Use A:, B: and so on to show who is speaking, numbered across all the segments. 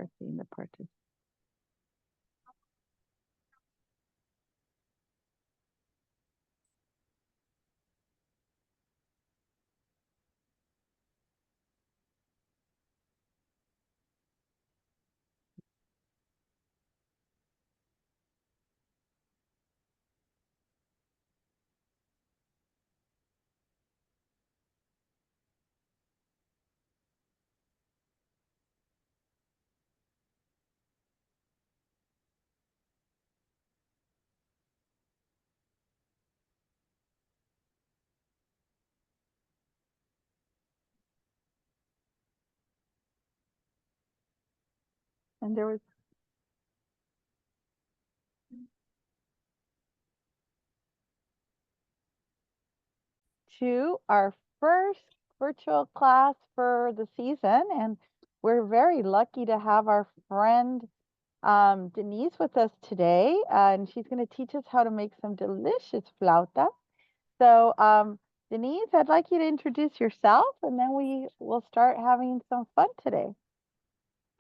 A: start seeing the parties. And there was to our first virtual class for the season, and we're very lucky to have our friend Denise with us today, and she's going to teach us how to make some delicious flauta. So Denise, I'd like you to introduce yourself, and then we will start having some fun today.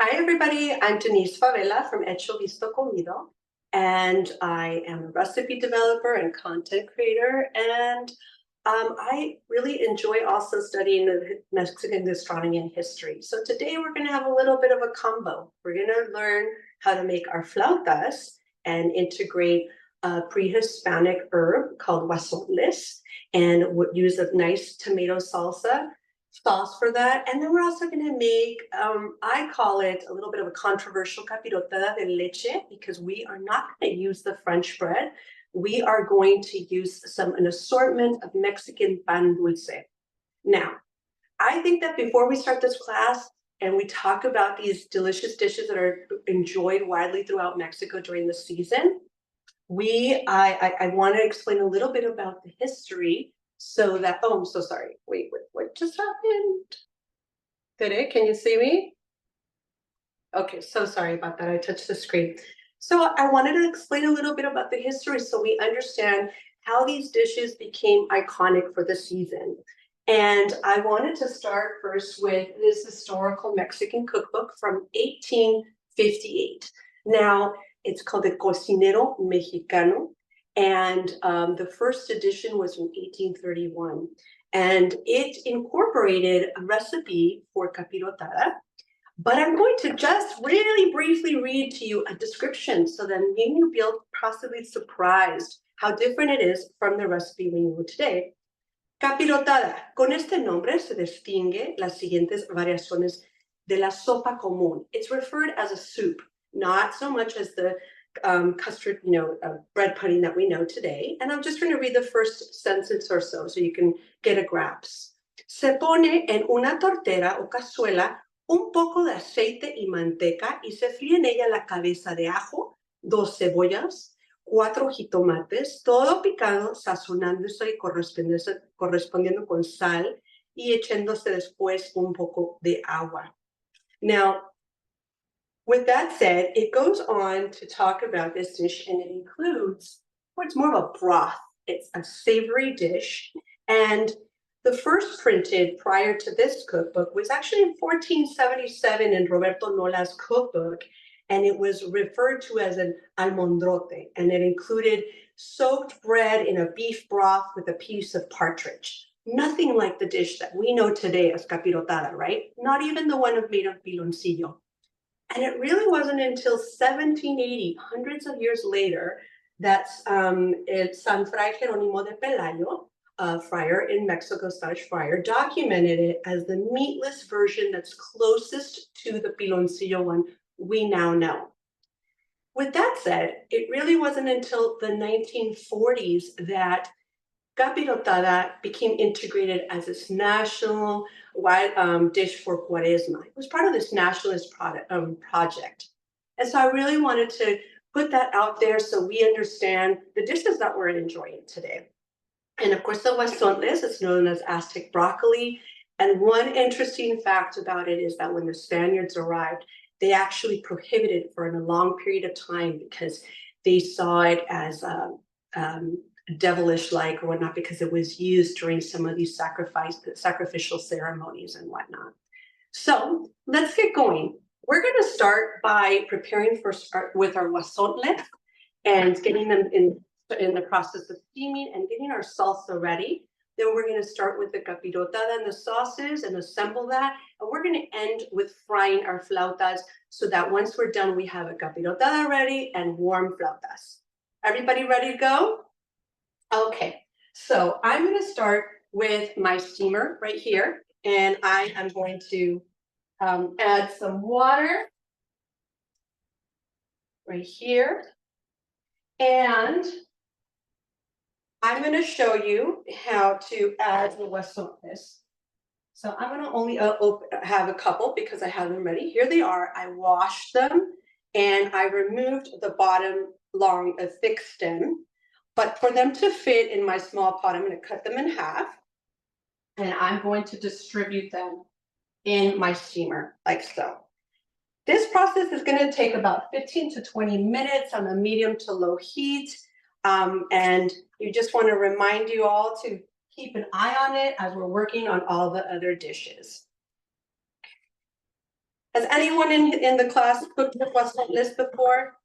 B: Hi, everybody. I'm Denise Favela from Hecho Visto Comido, and I am a recipe developer and content creator. And I really enjoy also studying the Mexican gastronomy and history. So today we're going to have a little bit of a combo. We're going to learn how to make our flautas and integrate a pre-Hispanic herb called Huauzontles, and would use a nice tomato sauce for that. And then we're also going to make, I call it a little bit of a controversial capirotada de leche, because we are not going to use the French bread. We are going to use an assortment of Mexican pan dulce. Now, I think that before we start this class and we talk about these delicious dishes that are enjoyed widely throughout Mexico during the season, I want to explain a little bit about the history. So that, oh, I'm so sorry. Wait, what just happened? Did it? Can you see me? Okay, so sorry about that. I touched the screen. So I wanted to explain a little bit about the history so we understand how these dishes became iconic for the season. And I wanted to start first with this historical Mexican cookbook from 1858. Now, it's called the Cocinero Mexicano. And the first edition was from 1831. And it incorporated a recipe for capirotada. But I'm going to just really briefly read to you a description so that you'll be possibly surprised how different it is from the recipe we know today. Capirotada. Con este nombre se distingue las siguientes variaciones de la sopa común. It's referred as a soup, not so much as the custard, bread pudding that we know today. And I'm just going to read the first sentence or so you can get a grasp. Se pone en una tortera o cazuela un poco de aceite y manteca y se fríe en ella la cabeza de ajo, 2 cebollas, 4 jitomates, todo picado, sazonándose y correspondiendo con sal y echándose después un poco de agua. Now, with that said, it goes on to talk about this dish, and it includes what's more of a broth. It's a savory dish, and the first printed prior to this cookbook was actually in 1477 in Roberto Nola's cookbook, and it was referred to as an almondrote, and it included soaked bread in a beef broth with a piece of partridge. Nothing like the dish that we know today as capirotada, right? Not even the one made of piloncillo. And it really wasn't until 1780, hundreds of years later, that San Fray Jerónimo de Pelayo, a friar in Mexico, Spanish friar, documented it as the meatless version that's closest to the piloncillo one we now know. With that said, it really wasn't until the 1940s that capirotada became integrated as this national dish for Cuaresma. It was part of this nationalist project. And so I really wanted to put that out there so we understand the dishes that we're enjoying today. And of course, the Huauzontles is known as Aztec broccoli. And one interesting fact about it is that when the Spaniards arrived, they actually prohibited it for a long period of time because they saw it as devilish-like or whatnot, because it was used during some of these sacrificial ceremonies and whatnot. So let's get going. we're going to start by preparing with our Huauzontles and getting them in the process of steaming and getting our salsa ready. Then we're going to start with the capirotada and the sauces and assemble that. And we're going to end with frying our flautas so that once we're done, we have a capirotada ready and warm flautas. Everybody ready to go? Okay, so I'm going to start with my steamer right here. And I am going to add some water right here. And I'm going to show you how to add the Huauzontles. So I'm going to only have a couple because I have them ready. Here they are. I washed them and I removed the bottom long, a thick stem. But for them to fit in my small pot, I'm going to cut them in half. And I'm going to distribute them in my steamer like so. This process is going to take about 15 to 20 minutes on a medium to low heat. And you just want to remind you all to keep an eye on it as we're working on all the other dishes. Has anyone in the class cooked with Huauzontles before?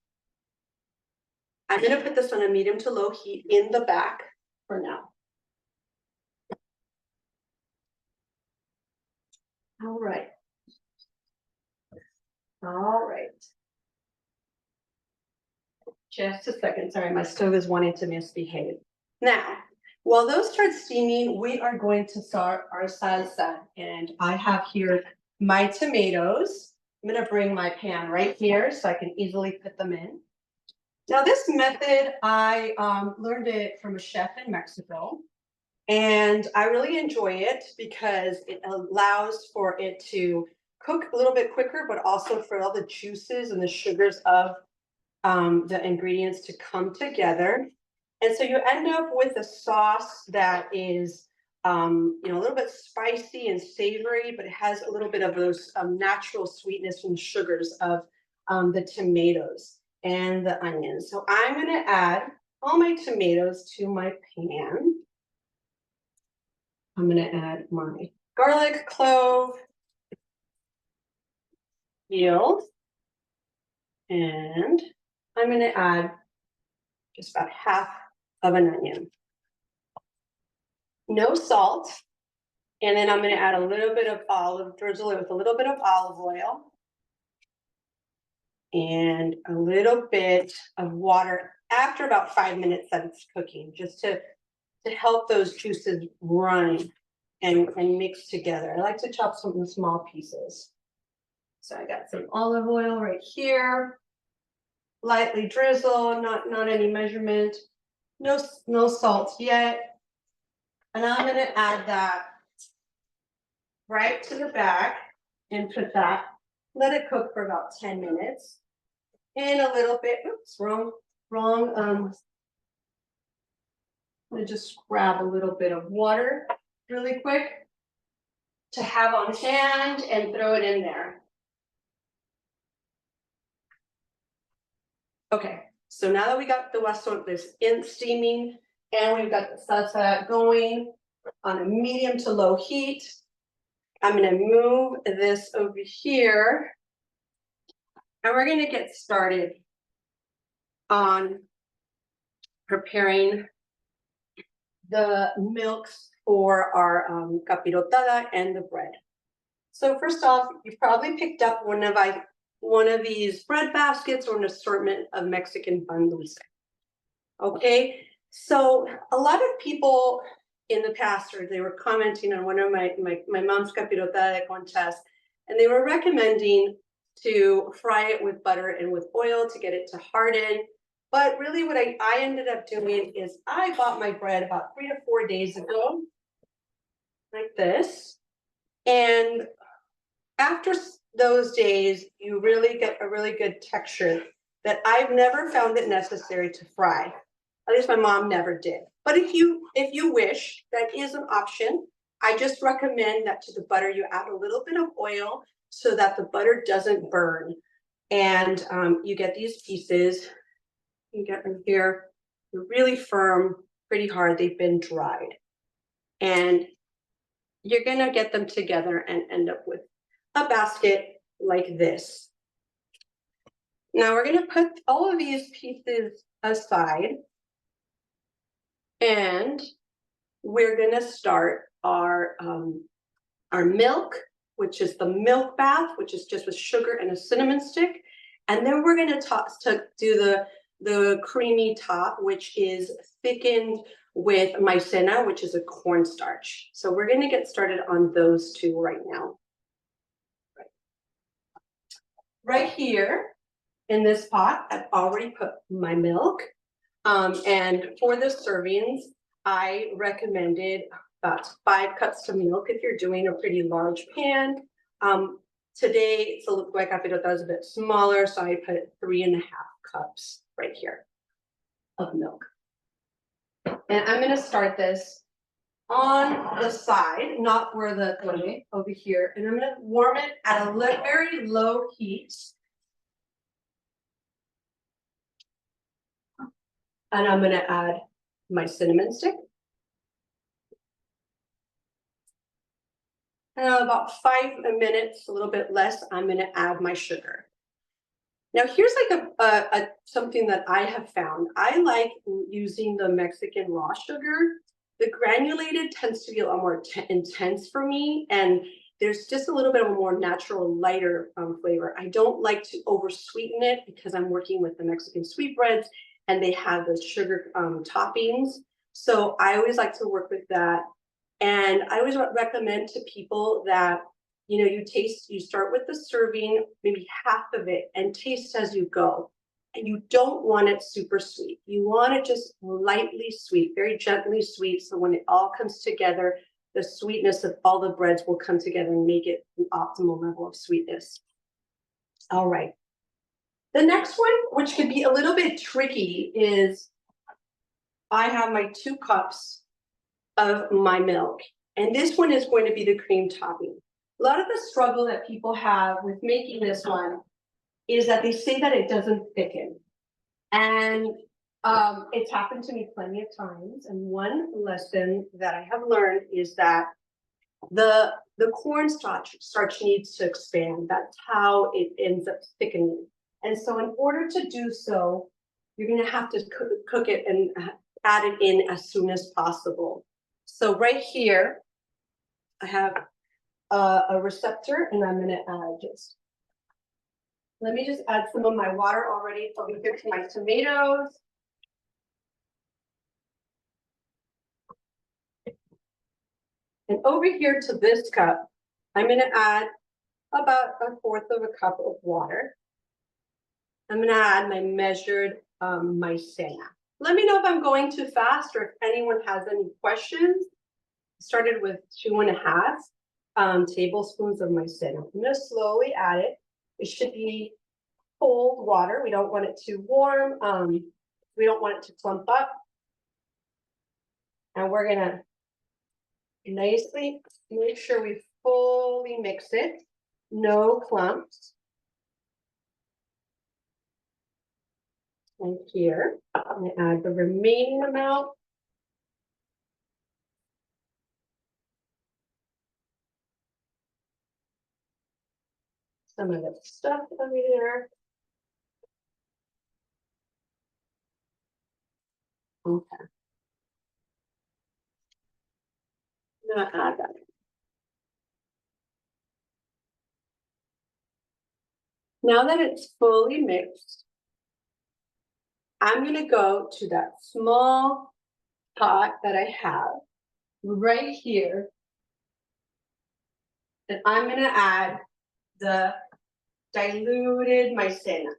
B: I'm going to put this on a medium to low heat in the back for now. All right. All right. Just a second. Sorry, my stove is wanting to misbehave. Now, while those start steaming, we are going to start our salsa. And I have here my tomatoes. I'm going to bring my pan right here so I can easily put them in. Now, this method, I learned it from a chef in Mexico. And I really enjoy it because it allows for it to cook a little bit quicker, but also for all the juices and the sugars of the ingredients to come together. And so you end up with a sauce that is, a little bit spicy and savory, but it has a little bit of those natural sweetness and sugars of the tomatoes and the onions. So I'm going to add all my tomatoes to my pan. I'm going to add my garlic clove, peeled, and I'm going to add just about half of an onion. No salt. And then I'm going to add a little bit of drizzle it with a little bit of olive oil and a little bit of water after about 5 minutes that it's cooking, just to help those juices run and mix together. I like to chop some in small pieces. So I got some olive oil right here, lightly drizzle, not any measurement, no salt yet. And I'm going to add that right to the back and put that, let it cook for about 10 minutes. And a little bit, oops, wrong. I'm gonna just grab a little bit of water really quick to have on hand and throw it in there. Okay, so now that we got the Huauzontles in steaming and we've got the salsa going on a medium to low heat, I'm going to move this over here and we're going to get started on preparing the milks for our capirotada and the bread. So first off, you've probably picked up one of these bread baskets or an assortment of Mexican pan dulce. Okay, so a lot of people in the past, or they were commenting on one of my mom's capirotada de conchas, and they were recommending to fry it with butter and with oil to get it to harden. But really what I ended up doing is I bought my bread about 3 to 4 days ago, like this. And after those days, you really get a really good texture that I've never found it necessary to fry. At least my mom never did. But if you wish, that is an option. I just recommend that to the butter, you add a little bit of oil so that the butter doesn't burn. And you get these pieces. You get them here. They're really firm, pretty hard. They've been dried. And you're going to get them together and end up with a basket like this. Now we're gonna put all of these pieces aside, and we're gonna start our milk, which is the milk bath, which is just with sugar and a cinnamon stick. And then we're gonna do the creamy top, which is thickened with maicena, which is a cornstarch. So we're gonna get started on those two right now. Right here in this pot, I've already put my milk. And for the servings, I recommended about 5 cups of milk if you're doing a pretty large pan. Today, it's a little like Capirotada is a bit smaller, so I put 3.5 cups right here of milk. And I'm gonna start this on the side, not where the clove, over here. And I'm gonna warm it at a very low heat. And I'm gonna add my cinnamon stick. And about 5 minutes, a little bit less, I'm gonna add my sugar. Now here's like something that I have found. I like using the Mexican raw sugar. The granulated tends to be a lot more intense for me, and there's just a little bit of a more natural, lighter flavor. I don't like to over sweeten it because I'm working with the Mexican sweetbreads and they have the sugar toppings. So I always like to work with that. And I always recommend to people that, you know, you start with the serving, maybe half of it, and taste as you go. And you don't want it super sweet. You want it just lightly sweet, very gently sweet. So when it all comes together, the sweetness of all the breads will come together and make it an optimal level of sweetness. All right. The next one, which could be a little bit tricky, is I have my 2 cups of my milk. And this one is going to be the cream topping. A lot of the struggle that people have with making this one is that they say that it doesn't thicken. And it's happened to me plenty of times. And one lesson that I have learned is that the cornstarch needs to expand. That's how it ends up thickening. And so in order to do so, you're gonna have to cook it and add it in as soon as possible. So right here, I have a receptor, and I'm gonna add let me just add some of my water already over here to my tomatoes. And over here to this cup, I'm gonna add about 1/4 of a cup of water. I'm gonna add my measured maicena. Let me know if I'm going too fast or if anyone has any questions. Started with 2.5 tablespoons of maicena. I'm gonna slowly add it. It should be cold water. We don't want it too warm. We don't want it to clump up. And we're gonna nicely make sure we fully mix it. No clumps. And here, I'm gonna add the remaining amount. Some of the stuff over there. Okay. I'm gonna add that. Now that it's fully mixed, I'm gonna go to that small pot that I have right here. And I'm gonna add the diluted maicena.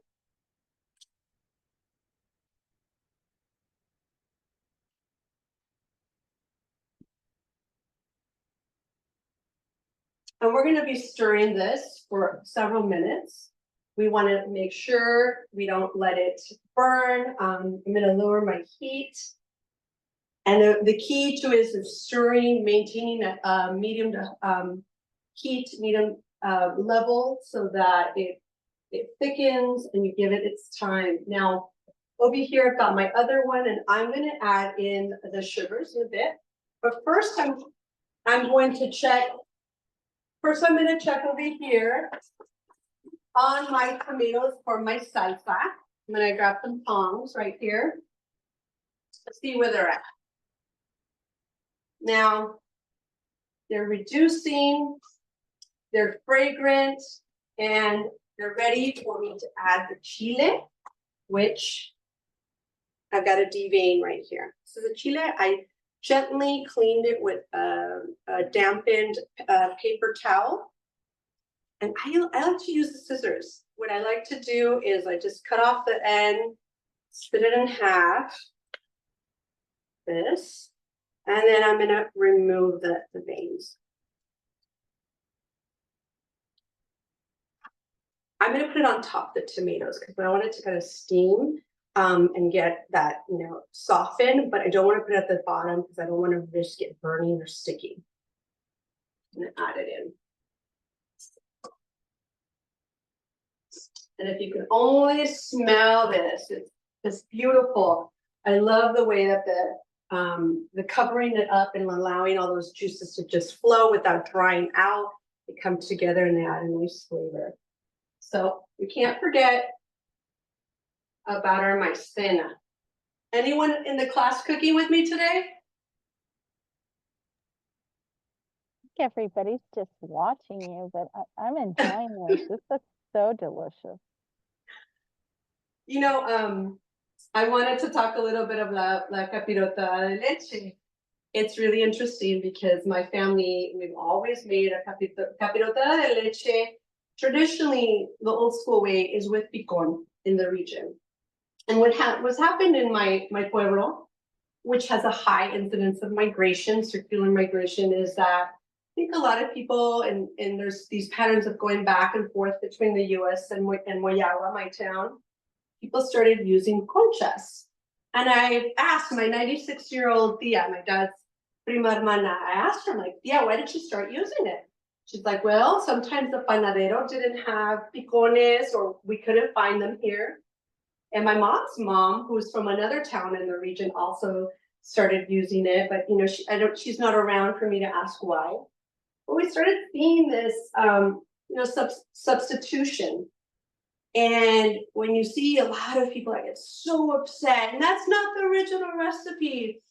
B: And we're gonna be stirring this for several minutes. We wanna make sure we don't let it burn. I'm gonna lower my heat. And the key to it is stirring, maintaining a medium to heat, medium level, so that it thickens and you give it its time. Now, over here, I've got my other one, and I'm gonna add in the sugars in a bit. But first, I'm going to check. First, I'm gonna check over here on my tomatoes for my salsa. I'm gonna grab some tongs right here. Let's see where they're at. Now, they're reducing, they're fragrant, and they're ready for me to add the chile, which I've got a devein right here. So the chile, I gently cleaned it with a dampened paper towel. And I like to use the scissors. What I like to do is I just cut off the end, split it in half, this, and then I'm gonna remove the veins. I'm gonna put it on top of the tomatoes because I want it to kind of steam and get that, soften, but I don't want to put it at the bottom because I don't want to risk it burning or sticking. I'm gonna add it in. And if you can only smell this, it's beautiful. I love the way that the covering it up and allowing all those juices to just flow without drying out. They come together and they add a nice flavor. So we can't forget about our maicena. Anyone in the class cooking with me today?
A: Everybody's just watching you, but I'm enjoying this. This looks so delicious.
B: I wanted to talk a little bit about la capirotada de leche. It's really interesting because my family, we've always made a capirotada de leche. Traditionally, the old school way is with picon in the region. And what's happened in my pueblo, which has a high incidence of migration, circular migration, is that I think a lot of people, and there's these patterns of going back and forth between the US and Moyagua, my town, people started using conchas. And I asked my 96-year-old tia, my dad's prima hermana, I asked her, like, tia, why did you start using it? She's like, well, sometimes the panadero didn't have picones or we couldn't find them here. And my mom's mom, who's from another town in the region, also started using it. But she's not around for me to ask why. But we started seeing this, substitution. And when you see a lot of people that get so upset, and that's not the original recipe,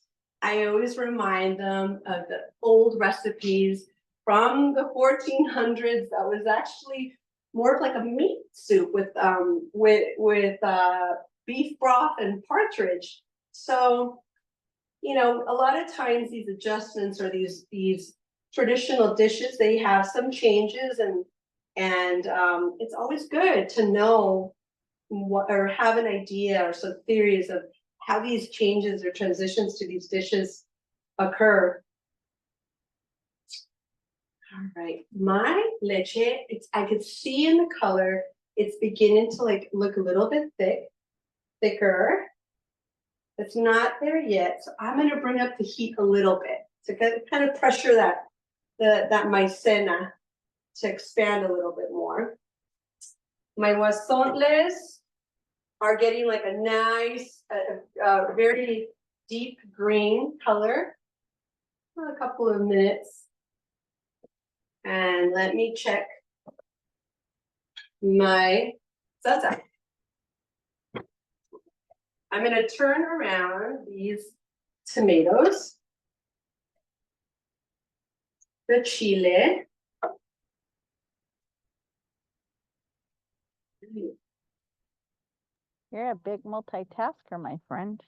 B: I always remind them of the old recipes from the 1400s that was actually more of like a meat soup with beef broth and partridge. So, a lot of times these adjustments or these traditional dishes, they have some changes, and it's always good to know what, or have an idea or some theories of how these changes or transitions to these dishes occur. All right, my leche, I could see in the color, it's beginning to look a little bit thicker. It's not there yet, so I'm going to bring up the heat a little bit to kind of pressure that maicena to expand a little bit more. My Huauzontles are getting like a nice, very deep green color. For a couple of minutes. And let me check my salsa. I'm going to turn around these tomatoes, the chile.
A: You're a big multitasker, my friend.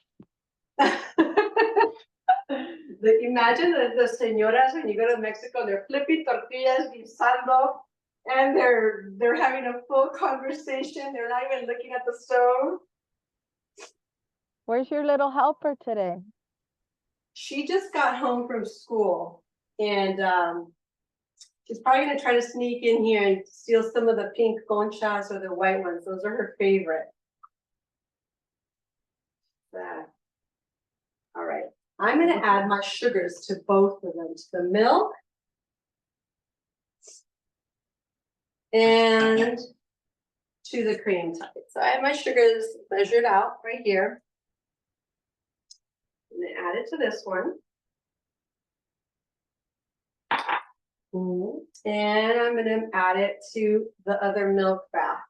B: Imagine the señoras when you go to Mexico, they're flipping tortillas, guisando, and they're having a full conversation. They're not even looking at the stove.
A: Where's your little helper today?
B: She just got home from school, and she's probably gonna try to sneak in here and steal some of the pink conchas or the white ones. Those are her favorite. All right, I'm gonna add my sugars to both of them, to the milk and to the cream type. So I have my sugars measured out right here. I'm gonna add it to this one. And I'm gonna add it to the other milk bath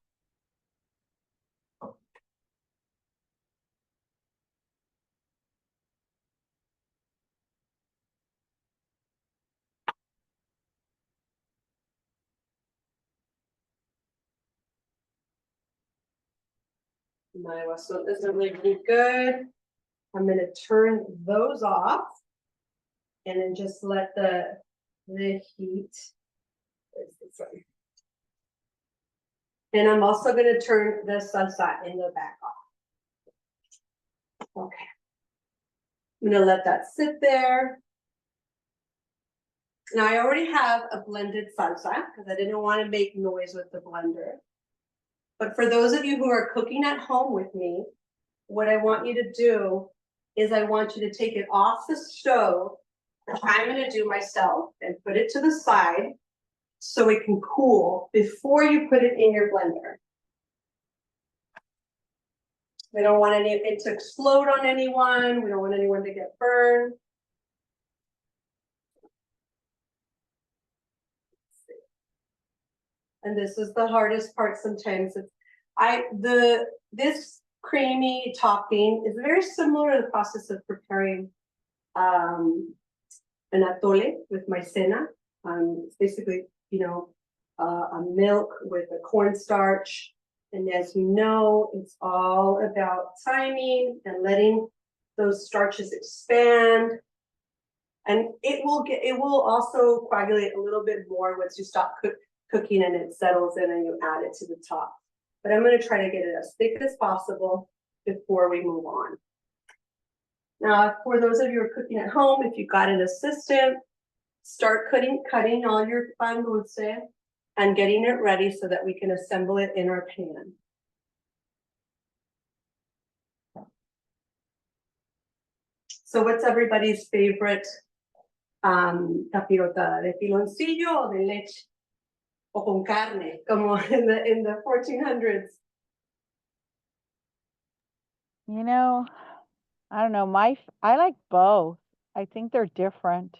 B: My huauzontles are looking good. I'm gonna turn those off and then just let the heat. Where's this one? And I'm also gonna turn the salsa in the back off. Okay. I'm gonna let that sit there. Now I already have a blended salsa because I didn't want to make noise with the blender. But for those of you who are cooking at home with me, what I want you to do is I want you to take it off the stove, which I'm going to do myself, and put it to the side so it can cool before you put it in your blender. We don't want it to explode on anyone. We don't want anyone to get burned. And this is the hardest part sometimes. This creamy topping is very similar to the process of preparing an atole with maicena. It's basically, a milk with a cornstarch. And as you know, it's all about timing and letting those starches expand. And it will also coagulate a little bit more once you stop cooking and it settles in and you add it to the top. But I'm going to try to get it as thick as possible before we move on. Now, for those of you who are cooking at home, if you've got an assistant, start cutting all your pan dulce and getting it ready so that we can assemble it in our pan. So what's everybody's favorite capirotada? ¿De piloncillo o de leche? O con carne, como in the 1400s?
A: I don't know. I like both. I think they're different.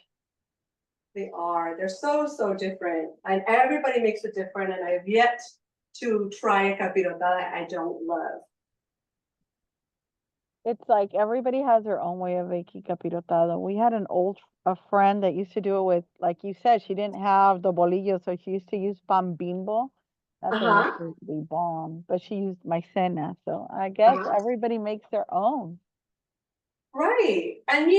B: They are. They're so different. And everybody makes it different. And I've yet to try a capirotada I don't love.
A: It's like everybody has their own way of making capirotada. We had a friend that used to do it with, like you said, she didn't have the bolillo, so she used to use pan bimbo. That's absolutely bomb. But she used maicena, so I guess everybody makes their own.
B: Right. And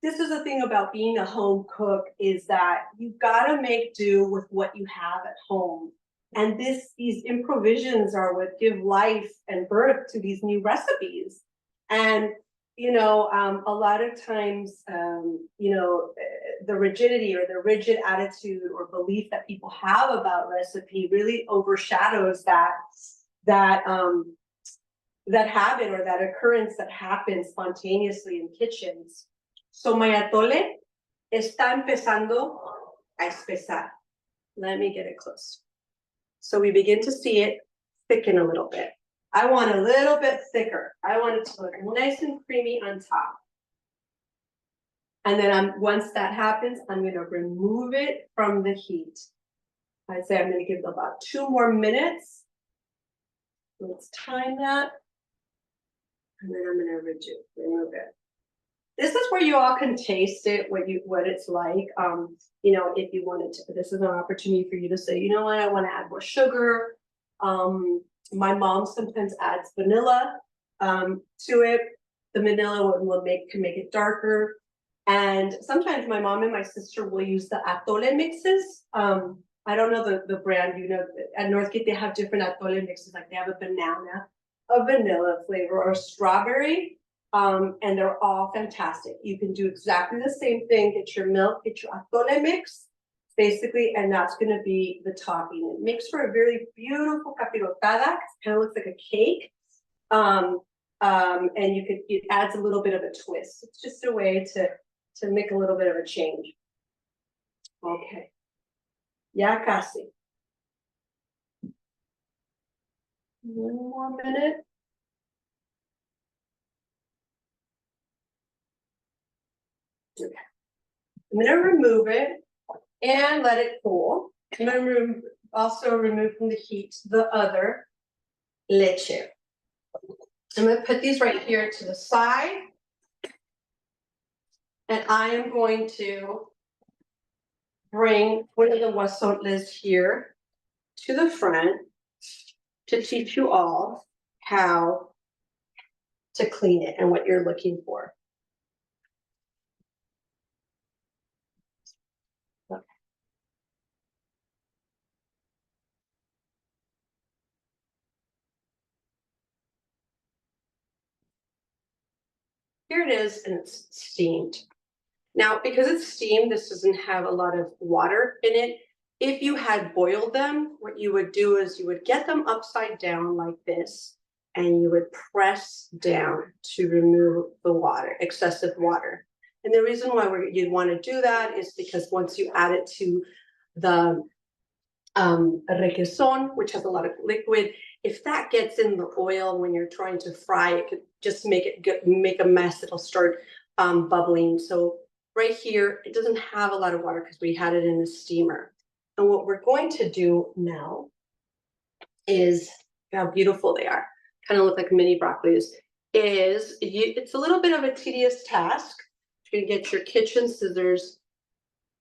B: this is the thing about being a home cook is that you've got to make do with what you have at home. And these improvisations are what give life and birth to these new recipes. And, a lot of times, the rigidity or the rigid attitude or belief that people have about recipe really overshadows that habit or that occurrence that happens spontaneously in kitchens. So my atole está empezando a espesar. Let me get it close. So we begin to see it thicken a little bit. I want a little bit thicker. I want it to look nice and creamy on top. And then once that happens, I'm going to remove it from the heat. I'd say I'm going to give it about 2 more minutes. Let's time that. And then I'm going to remove it. This is where you all can taste it, what it's like. If you wanted to, this is an opportunity for you to say, you know what, I want to add more sugar. My mom sometimes adds vanilla to it. The vanilla can make it darker. And sometimes my mom and my sister will use the atole mixes. I don't know the brand, at Northgate, they have different atole mixes. Like they have a banana, a vanilla flavor, or strawberry. And they're all fantastic. You can do exactly the same thing. Get your milk, get your atole mix, basically, and that's going to be the topping. It makes for a very beautiful capirotada. It kind of looks like a cake. And it adds a little bit of a twist. It's just a way to make a little bit of a change. Okay. Ya casi. 1 more minute. Okay. I'm going to remove it and let it cool. I'm going to also remove from the heat the other leche. I'm going to put these right here to the side. And I am going to bring one of the huauzontles here to the front to teach you all how to clean it and what you're looking for. Here it is, and it's steamed. Now, because it's steamed, this doesn't have a lot of water in it. If you had boiled them, what you would do is you would get them upside down like this, and you would press down to remove the water, excessive water. And the reason why you'd want to do that is because once you add it to the Requesón, which has a lot of liquid, if that gets in the oil when you're trying to fry, it could just make a mess. It'll start bubbling. So right here, it doesn't have a lot of water because we had it in a steamer. And what we're going to do now is, how beautiful they are, kind of look like mini broccolis, it's a little bit of a tedious task. You're gonna get your kitchen scissors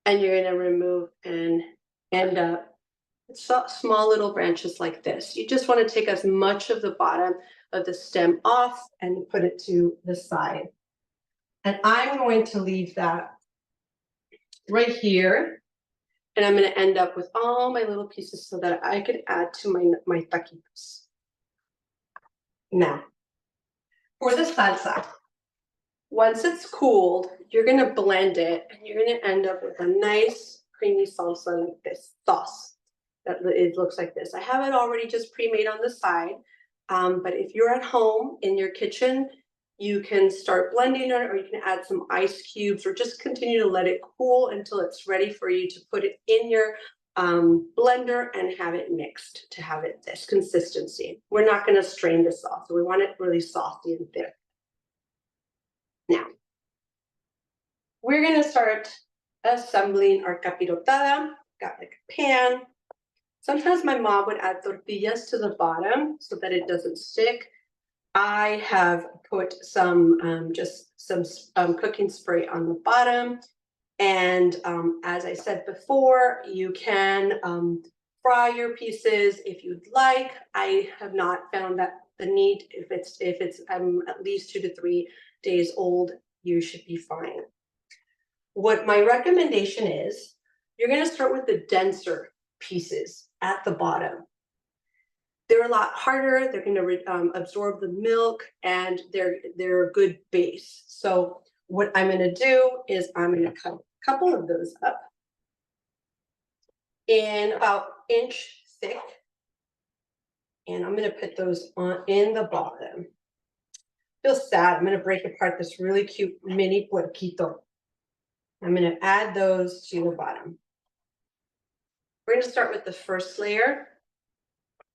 B: and you're gonna remove and end up small little branches like this. You just want to take as much of the bottom of the stem off and put it to the side. And I'm going to leave that right here. And I'm going to end up with all my little pieces so that I could add to my taquitos. Now, for the salsa, once it's cooled, you're going to blend it and you're going to end up with a nice creamy salsa like this, sauce. That it looks like this. I have it already just pre-made on the side, but if you're at home in your kitchen, you can start blending it, or you can add some ice cubes, or just continue to let it cool until it's ready for you to put it in your blender and have it mixed to have it this consistency. We're not going to strain the sauce, so we want it really saucy and thick. Now, we're going to start assembling our capirotada. Got like a pan. Sometimes my mom would add tortillas to the bottom so that it doesn't stick. I have put some just some cooking spray on the bottom. And as I said before, you can fry your pieces if you'd like. I have not found that the need, if it's at least 2 to 3 days old, you should be fine. What my recommendation is, you're going to start with the denser pieces at the bottom. They're a lot harder. They're going to absorb the milk, and they're a good base. So what I'm going to do is I'm going to cut a couple of those up in about inch thick, and I'm going to put those in the bottom. Feels sad. I'm going to break apart this really cute mini puerquito. I'm going to add those to the bottom. We're going to start with the first layer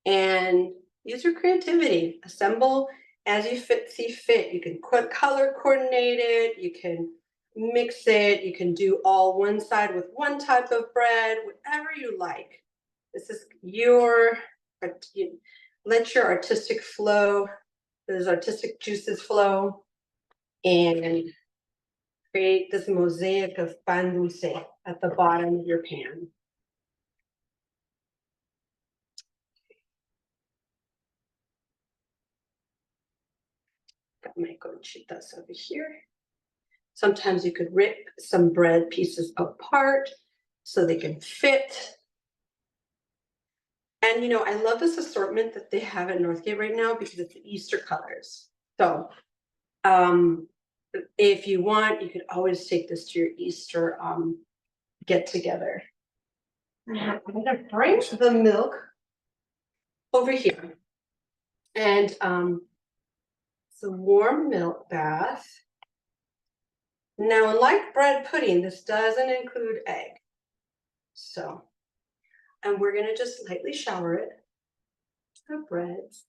B: and use your creativity. Assemble as you see fit. You can color coordinate it. You can mix it. You can do all one side with one type of bread, whatever you like. This is let your artistic flow, those artistic juices flow, and create this mosaic of pan dulce at the bottom of your pan. Got my conchitas over here. Sometimes you could rip some bread pieces apart so they can fit. And you know, I love this assortment that they have at Northgate right now because it's the Easter colors. So if you want, you could always take this to your Easter get together. I'm gonna bring the milk over here. And it's a warm milk bath. Now, like bread pudding, this doesn't include egg. So, and we're gonna just lightly shower it. The breads.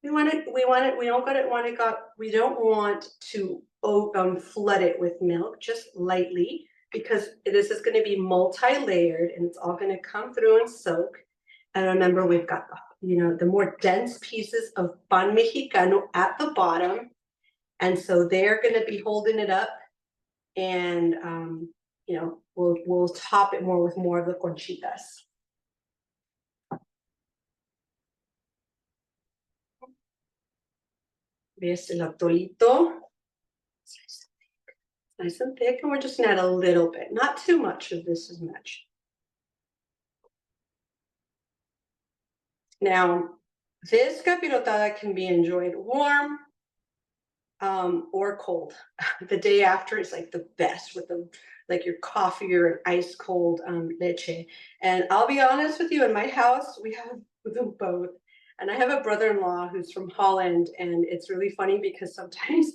B: We don't want to flood it with milk, just lightly, because this is going to be multi-layered and it's all going to come through and soak. And remember, we've got the more dense pieces of pan mexicano at the bottom, and so they're going to be holding it up, and we'll top it more with more of the conchitas. Ves el atolito. Nice and thick, and we're just gonna add a little bit, not too much of this as much. Now, this capirotada can be enjoyed warm or cold. The day after is like the best with the like your coffee or ice cold leche. And I'll be honest with you, in my house we have them both. And I have a brother-in-law who's from Holland, and it's really funny because sometimes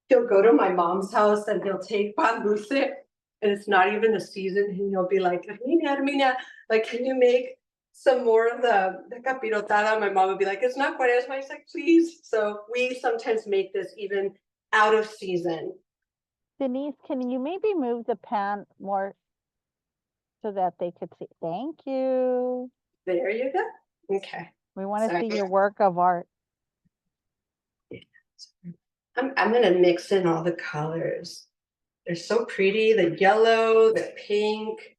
B: he'll go to my mom's house and he'll take pan dulce, and it's not even the season, and he'll be like, Hermina, like, can you make some more of the capirotada? My mom would be like, it's not Cuaresma. He's like, please. So we sometimes make this even out of season.
A: Denise, can you maybe move the pan more so that they could see? Thank you.
B: There you go. Okay.
A: We want to see your work of art.
B: I'm gonna mix in all the colors. They're so pretty, the yellow, the pink.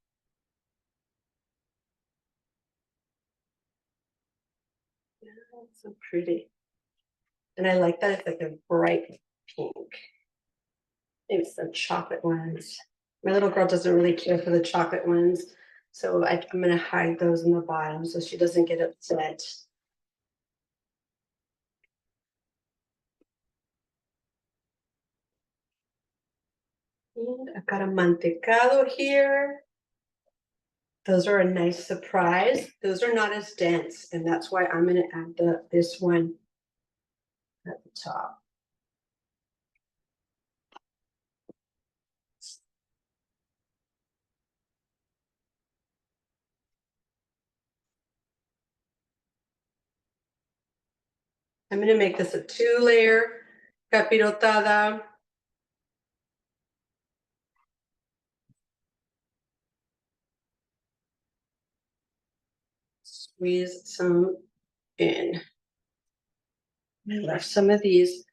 B: Yeah, it's so pretty. And I like that it's like a bright pink. Maybe some chocolate ones. My little girl doesn't really care for the chocolate ones, so I'm gonna hide those in the bottom so she doesn't get upset. And I've got a mantecado here. Those are a nice surprise. Those are not as dense, and that's why I'm gonna add this one at the top. I'm gonna make this a 2-layer capirotada. Squeeze some in. I left some of these.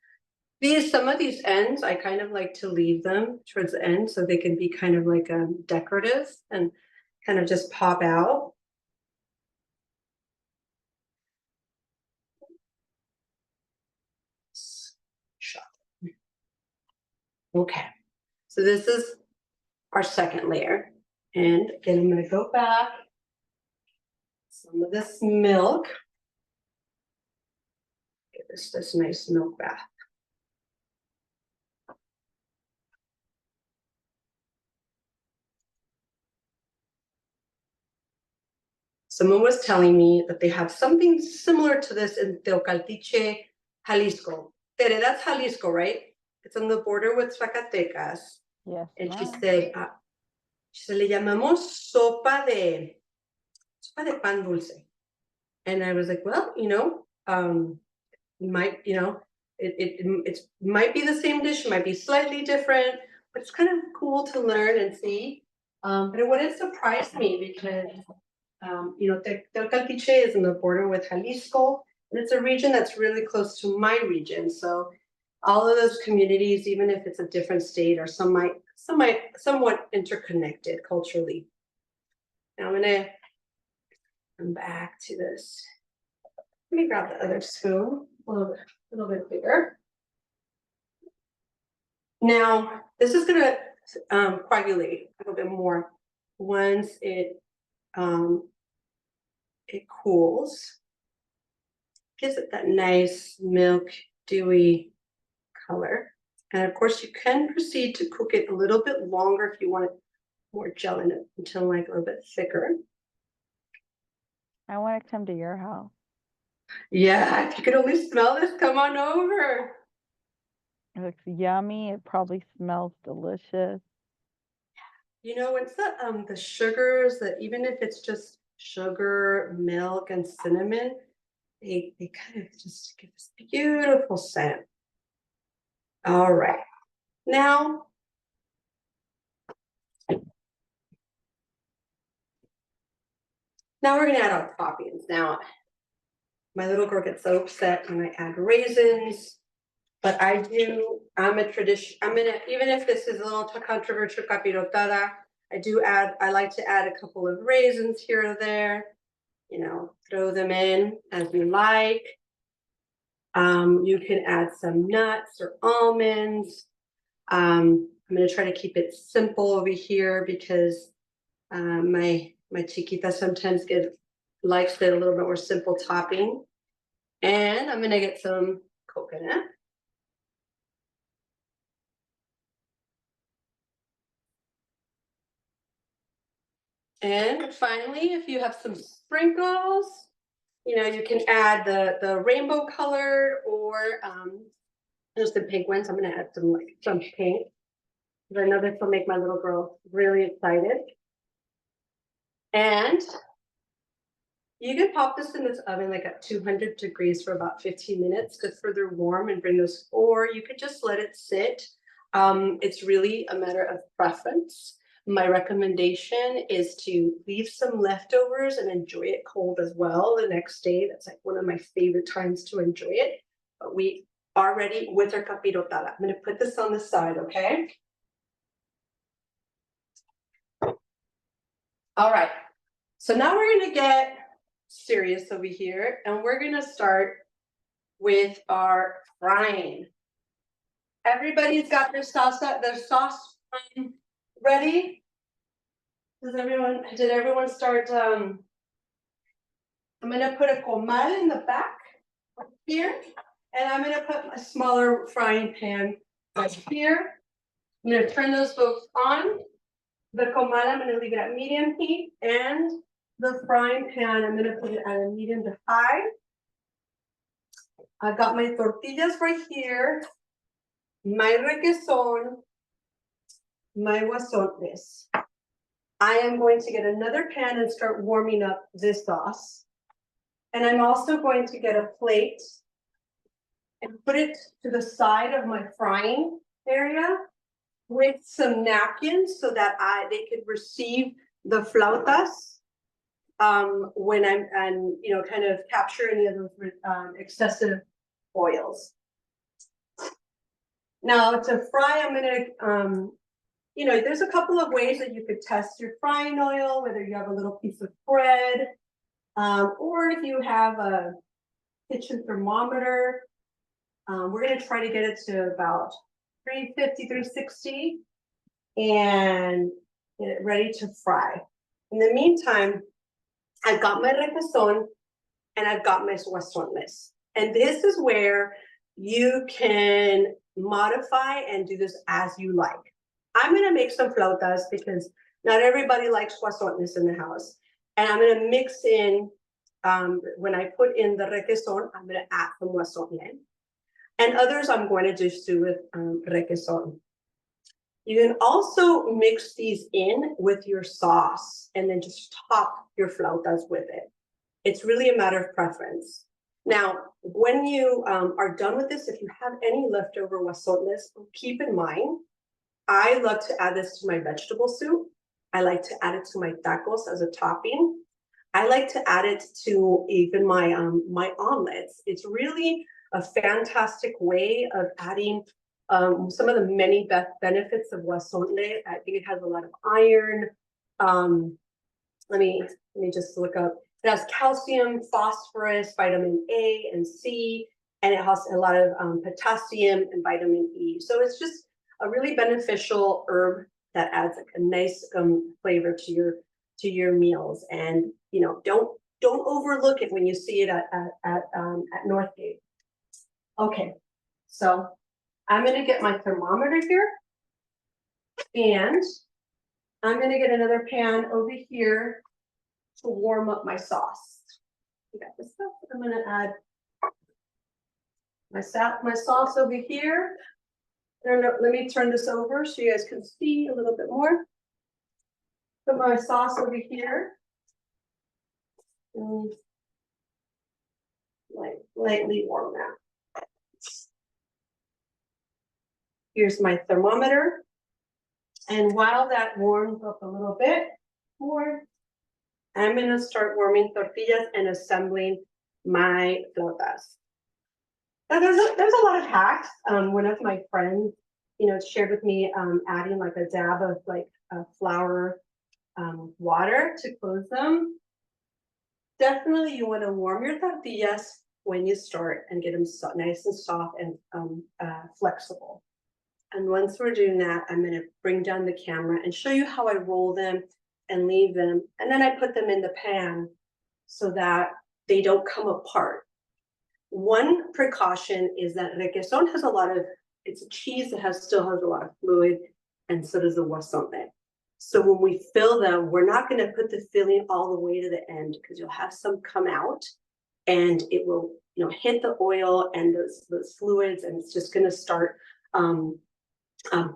B: Some of these ends, I kind of like to leave them towards the end so they can be kind of like decorative and kind of just pop out. Okay, so this is our second layer. And again, I'm gonna go back. Some of this milk. Get this nice milk bath. Someone was telling me that they have something similar to this in Teocaltiche, Jalisco. Tere, that's Jalisco, right? It's on the border with Zacatecas.
A: Yes.
B: And she said, le llamamos sopa de pan dulce. And I was like, well, it might be the same dish, it might be slightly different, but it's kind of cool to learn and see. But it wouldn't surprise me because Teocaltiche is in the border with Jalisco, and it's a region that's really close to my region. So all of those communities, even if it's a different state, or somewhat interconnected culturally. Now I'm gonna come back to this. Let me grab the other spoon, a little bit bigger. Now this is gonna coagulate a little bit more once it cools. Gives it that nice milk dewy color. And of course you can proceed to cook it a little bit longer if you want it more gel in it, until like a little bit thicker.
A: I want to come to your house.
B: Yeah, if you could only smell this, come on over.
A: It looks yummy. It probably smells delicious.
B: It's the sugars that, even if it's just sugar, milk, and cinnamon, they kind of just give this beautiful scent. All right. Now we're gonna add our toppings. Now, my little girl gets so upset when I add raisins, but I'm a tradition. Even if this is a little controversial capirotada, I like to add a couple of raisins here or there, throw them in as you like. You can add some nuts or almonds. I'm going to try to keep it simple over here because my chiquita sometimes likes it a little bit more simple topping. And I'm going to get some coconut. And finally, if you have some sprinkles, you know, you can add the rainbow color or there's the pink ones. I'm going to add some pink because I know this will make my little girl really excited. And you can pop this in this oven like at 200 degrees for about 15 minutes to further warm and bring those, or you could just let it sit. It's really a matter of preference. My recommendation is to leave some leftovers and enjoy it cold as well the next day. That's like one of my favorite times to enjoy it. But we are ready with our capirotada. I'm going to put this on the side, okay? All right. So now we're going to get serious over here, and we're going to start with our frying. Everybody's got their sauce ready? Did everyone start? I'm going to put a comal in the back here, and I'm going to put a smaller frying pan right here. I'm going to turn those both on. The comal, I'm going to leave it at medium heat, and the frying pan, I'm going to put it at a medium to high. I've got my tortillas right here, my requesón, my huauzontles. I am going to get another pan and start warming up this sauce. And I'm also going to get a plate and put it to the side of my frying area with some napkins so that they could receive the flautas when I'm you know, kind of capture any of those excessive oils. Now to fry, I'm gonna you know, there's a couple of ways that you could test your frying oil, whether you have a little piece of bread, or if you have a kitchen thermometer. We're gonna try to get it to about 350, 360 and get it ready to fry. In the meantime, I've got my requesón and I've got my huauzontles. And this is where you can modify and do this as you like. I'm going to make some flautas because not everybody likes huauzontles in the house. And I'm going to mix in, when I put in the requesón, I'm going to add some huauzontles. And others I'm going to just do with requesón. You can also mix these in with your sauce and then just top your flautas with it. It's really a matter of preference. Now, when you are done with this, if you have any leftover huauzontles, keep in mind, I love to add this to my vegetable soup. I like to add it to my tacos as a topping. I like to add it to even my my omelets. It's really a fantastic way of adding some of the many benefits of huauzontles. I think it has a lot of iron. Let me just look up. It has calcium, phosphorus, vitamin A and C, and it has a lot of potassium and vitamin E. So it's just a really beneficial herb that adds like a nice flavor to your meals. And you know, don't overlook it when you see it at Northgate. Okay, so I'm going to get my thermometer here, and I'm going to get another pan over here to warm up my sauce. We got this stuff. I'm going to add my sauce over here. Let me turn this over so you guys can see a little bit more. Put my sauce over here. And lightly warm that. Here's my thermometer. And while that warms up a little bit more, I'm going to start warming tortillas and assembling my flautas. Now there's a lot of hacks. One of my friends, you know, shared with me adding like a dab of like flour water to close them. Definitely you want to warm your tortillas when you start and get them nice and soft and flexible. And once we're doing that, I'm going to bring down the camera and show you how I roll them and leave them. And then I put them in the pan so that they don't come apart. One precaution is that Requesón has a lot of, it's a cheese that still has a lot of fluid, and so does the Huauzontles. So when we fill them, we're not going to put the filling all the way to the end because you'll have some come out and it will, hit the oil and those fluids, and it's just going to start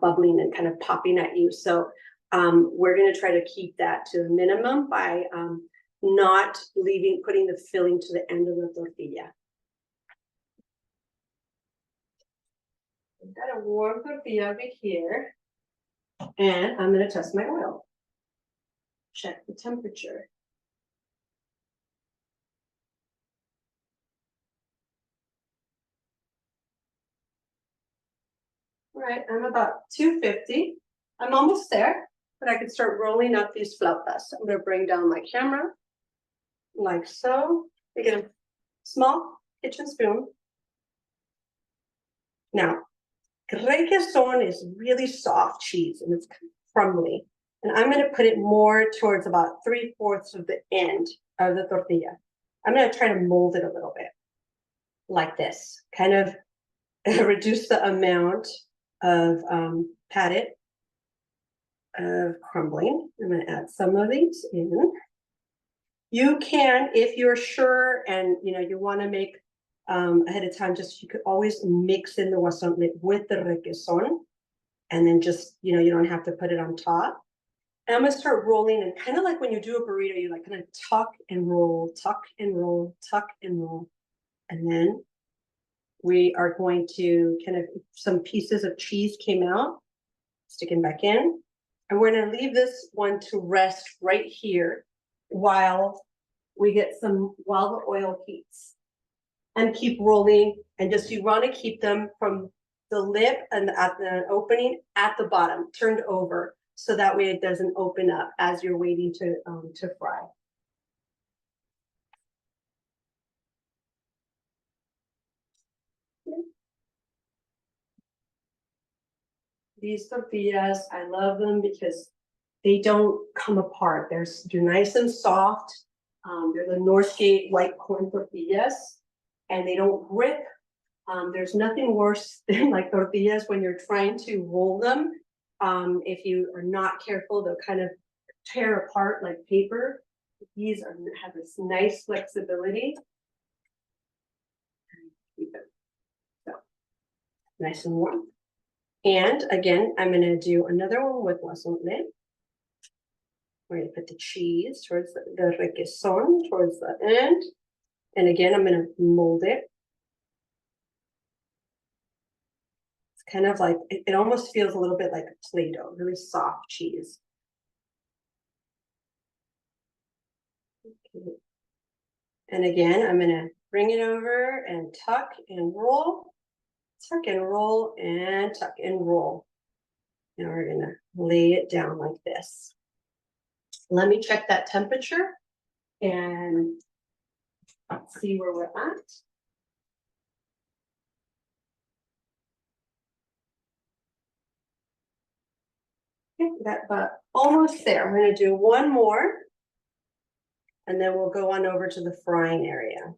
B: bubbling and kind of popping at you. So we're going to try to keep that to a minimum by not putting the filling to the end of the tortilla. I've got a warm tortilla over here, and I'm going to test my oil. Check the temperature. All right, I'm about 250. I'm almost there, but I could start rolling up these flautas. I'm going to bring down my camera like so. I get a small kitchen spoon. Now, Requesón is really soft cheese and it's crumbly. And I'm going to put it more towards about 3/4 of the end of the tortilla. I'm going to try to mold it a little bit like this, kind of reduce the amount of patted of crumbling. I'm going to add some of these in. You can, if you're sure and you want to make ahead of time, you could always mix in the Huauzontles with the Requesón, and then just you don't have to put it on top. And I'm going to start rolling, and kind of like when you do a burrito, you kind of tuck and roll, tuck and roll, tuck and roll. And then we are going to some pieces of cheese came out, sticking back in. And we're going to leave this one to rest right here while the oil heats. And keep rolling, and you want to keep them from the lip and at the opening at the bottom, turned over, so that way it doesn't open up as you're waiting to fry. These tortillas, I love them because they don't come apart. They're nice and soft. They're the Northgate white corn tortillas, and they don't rip. There's nothing worse than tortillas when you're trying to roll them. If you are not careful, they'll kind of tear apart like paper. These have this nice flexibility. Keep it so nice and warm. And again, I'm going to do another one with Huauzontles. We're going to put the cheese towards the Requesón towards the end. And again, I'm going to mold it. It's kind of like, it almost feels a little bit like Play-Doh, really soft cheese. Okay. And again, I'm going to bring it over and tuck and roll, tuck and roll, and tuck and roll. And we're going to lay it down like this. Let me check that temperature and see where we're at. Okay, but almost there. I'm going to do one more, and then we'll go on over to the frying area.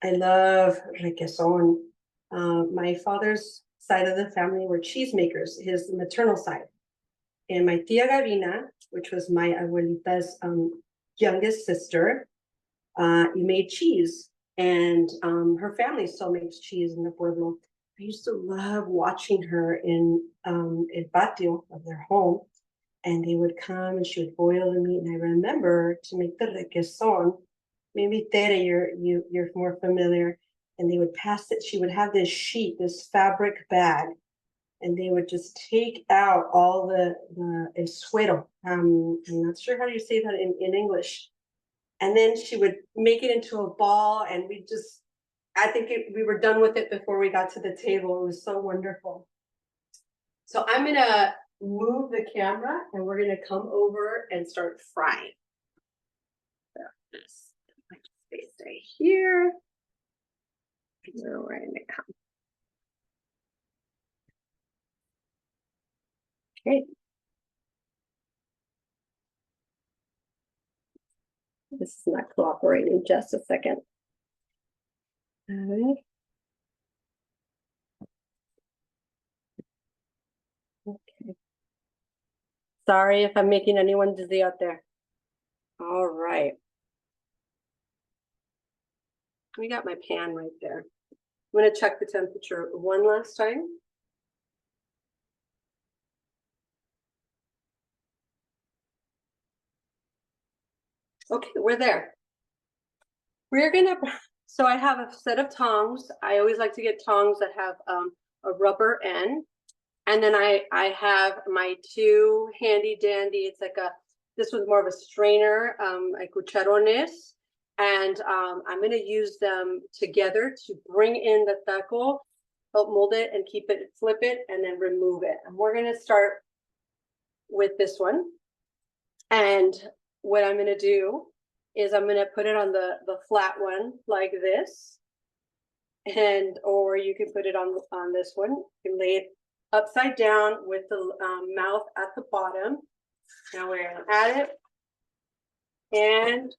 B: I love Requesón. My father's side of the family were cheesemakers, his maternal side. And my tia Gavina, which was my abuelita's youngest sister, made cheese. And her family still makes cheese in the pueblo. I used to love watching her in el patio of their home. And they would come and she would boil the meat. And I remember to make the Requesón, maybe Tere, you're more familiar. And they would pass it. She would have this sheet, this fabric bag, and they would just take out all the el suero. I'm not sure how you say that in English. And then she would make it into a ball, and we were done with it before we got to the table. It was so wonderful. So I'm gonna move the camera, and we're gonna come over and start frying. this space right here. Where we're going to come. Okay. This is not cooperating. Just a second. All right. Okay. Sorry if I'm making anyone dizzy out there. All right. We got my pan right there. I'm going to check the temperature one last time. Okay, we're there. We're gonna, so I have a set of tongs. I always like to get tongs that have a rubber end. And then I have my two handy dandy, it's like this was more of a strainer, like cucharones. And I'm gonna use them together to bring in the taco, help mold it and keep it, flip it, and then remove it. And we're gonna start with this one. And what I'm gonna do is I'm gonna put it on the flat one like this. And, or you can put it on this one. You can lay it upside down with the mouth at the bottom. Now we're gonna add it. And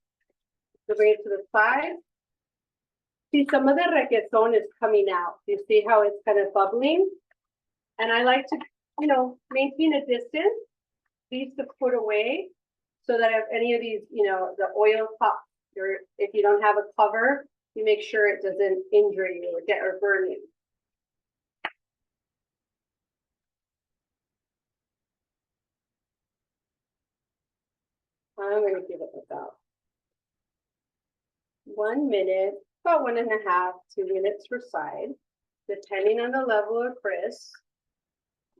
B: we'll bring it to the side. See, some of the requesón is coming out. You see how it's kind of bubbling? And I like to, you know, maintain a distance. These to put away so that if any of these, you know, the oil pops, or if you don't have a cover, you make sure it doesn't injure you or burn you. I'm going to give it about 1 minute, about 1.5, 2 minutes per side, depending on the level of crisp.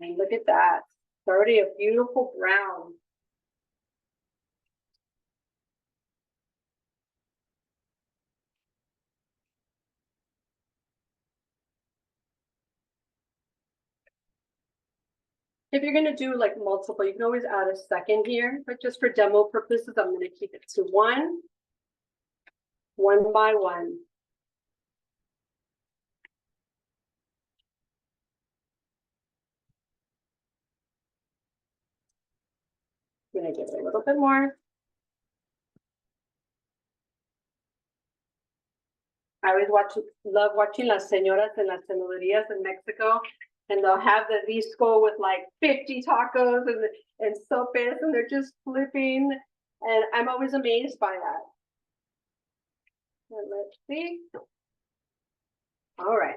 B: And look at that. It's already a beautiful brown. If you're going to do like multiple, you can always add a second here, but just for demo purposes, I'm going to keep it to one by one. I'm going to give it a little bit more. I always love watching las señoras en las cenuderias in Mexico, and they'll have the disco with like 50 tacos and sopes, and they're just flipping, and I'm always amazed by that. And let's see. All right,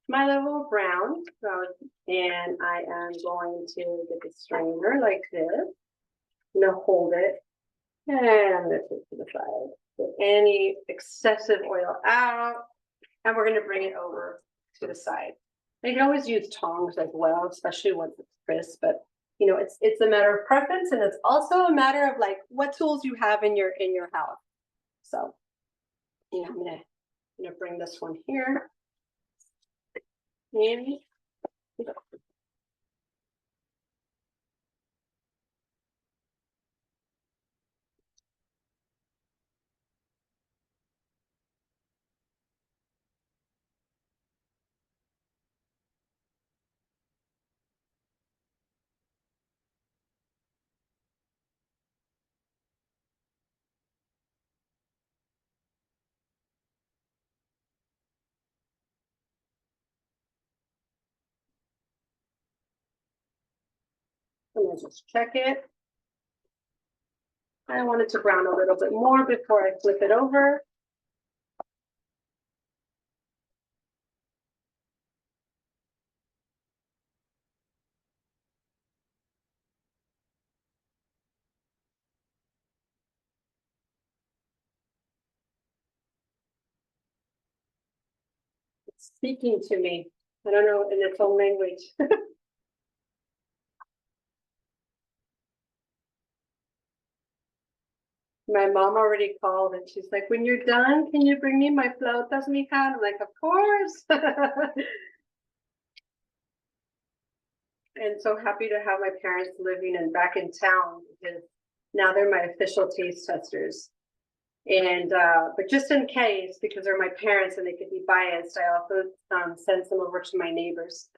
B: my little brown, and I am going to get the strainer like this. I'm gonna hold it and lift it to the side. Get any excessive oil out, and we're going to bring it over to the side. You can always use tongs as well, especially once it's crisp, but you know, it's a matter of preference, and it's also a matter of like what tools you have in your house. So, you know, I'm gonna bring this one here. And I'm gonna just check it. I want it to brown a little bit more before I flip it over. It's speaking to me. I don't know, in its own language. My mom already called and she's like, when you're done, can you bring me my flautas, mija? I'm like, of course. And so happy to have my parents living and back in town because now they're my official taste testers. And but just in case, because they're my parents and they could be biased, I also send some over to my neighbors.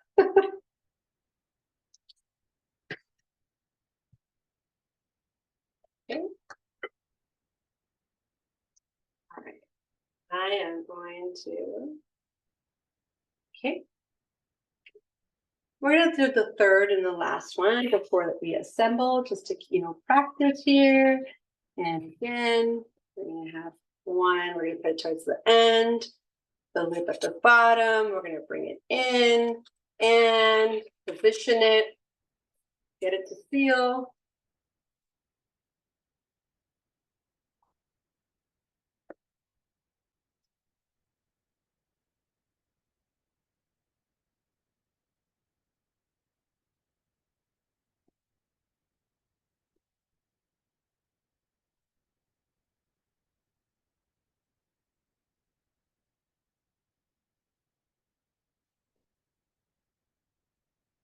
B: Okay. All right. I am going to. Okay. We're going to do the third and the last one before that we assemble, just to practice here. And again, we're going to have one. We're going to put it towards the end. The lip at the bottom. We're going to bring it in and position it. Get it to seal.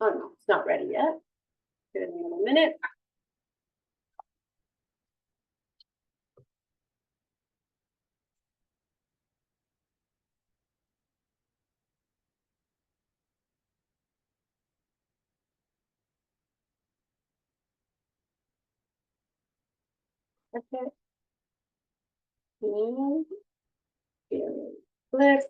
B: Oh no, it's not ready yet. Give it a minute. Okay. And flip.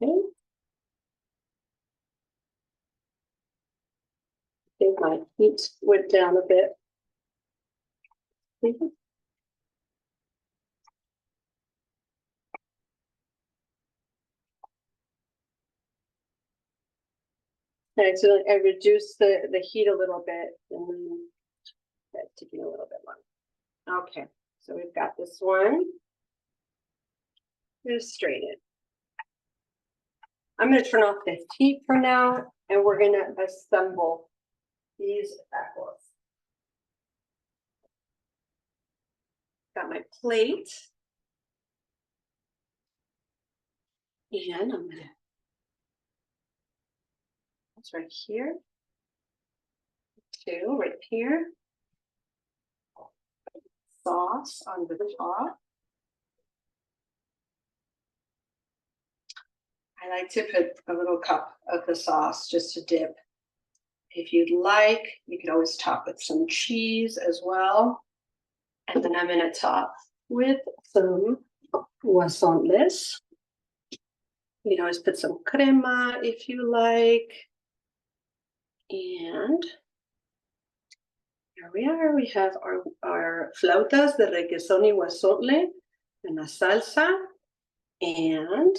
B: Okay. I think my heat went down a bit. I reduced the heat a little bit, and then that's taking a little bit long. Okay, so we've got this one. Just straighten it. I'm going to turn off the heat for now, and we're going to assemble these apples. Got my plate. And I'm going to, that's right here. Two right here. Sauce on the top. I like to put a little cup of the sauce just to dip. If you'd like, you could always top with some cheese as well. And then I'm going to top with some Huauzontles. You can always put some crema if you like. And here we are. We have our flautas de Requesón y Huauzontle and a salsa. And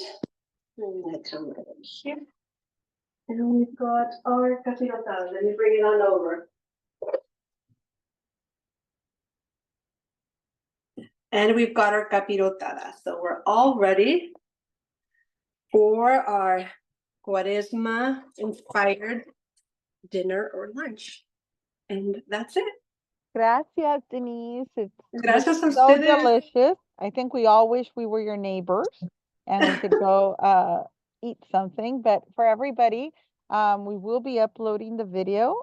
B: I'm going to come right over here. And we've got our capirotada. Let me bring it on over. And we've got our capirotada. So we're all ready for our Cuaresma inspired dinner or lunch. And that's it.
A: Gracias, Denise. It's
B: Gracias a
A: so
B: ustedes.
A: delicious. I think we all wish we were your neighbors and we could go eat something. But for everybody, we will be uploading the video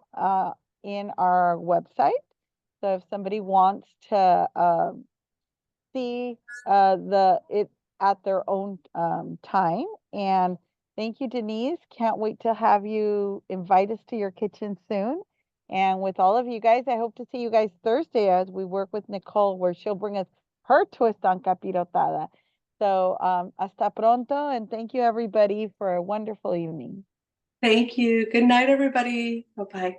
A: in our website. So if somebody wants to see it at their own time. And thank you, Denise. Can't wait to have you invite us to your kitchen soon. And with all of you guys, I hope to see you guys Thursday as we work with Nicole, where she'll bring us her twist on capirotada. So hasta pronto, and thank you everybody for a wonderful evening.
B: Thank you. Good night, everybody. Bye-bye.